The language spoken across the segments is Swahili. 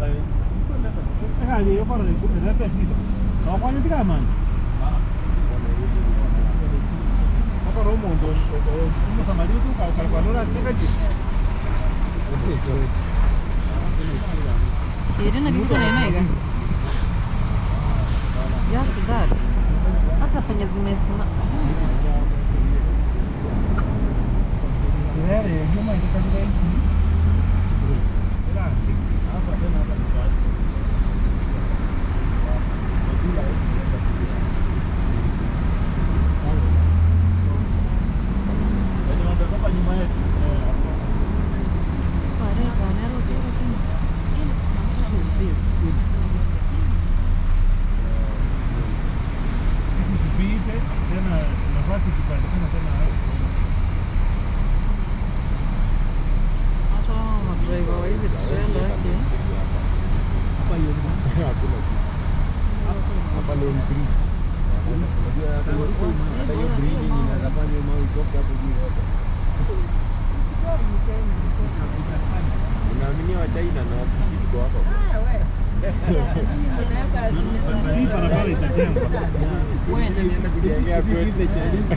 Kali yo para de comer pesito. No quando fica mano. Apa romo do como samario tu kalau quando la fica aqui. Sì, corretto. Sirena di sana ega. Just that. Hata penye zimesima. Tayari nyuma itakuwa hivi. Ila hapa tena hapa ni bad. Unaaminiwa China na wapiki wako. Hii barabara itajengwa. Wewe ndio kujengea kwetu Chinese.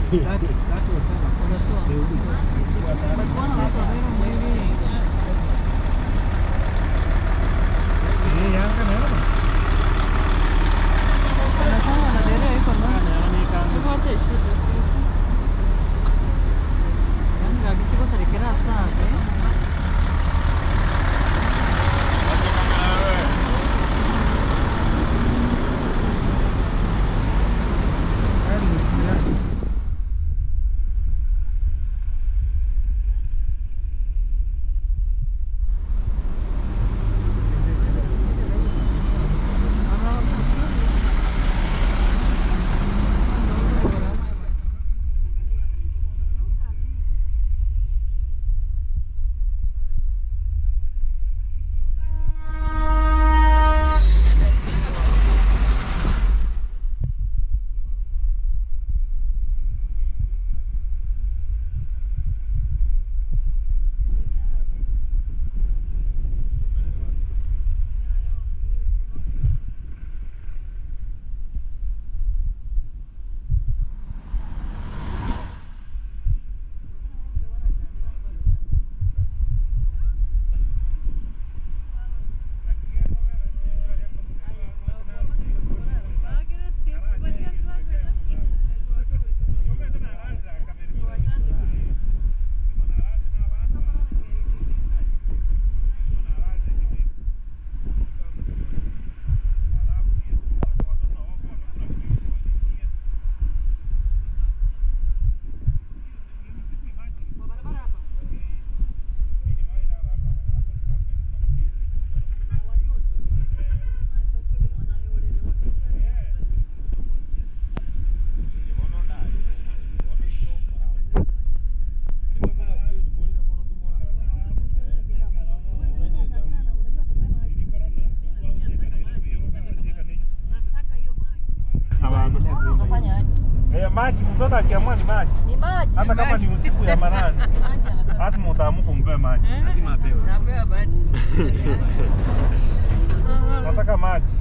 Maji mtoto akiamua ni maji. Ni maji. Hata kama ni usiku ya manane. Lazima utaamka umpe maji. Lazima apewe. Napewa maji. Nataka maji.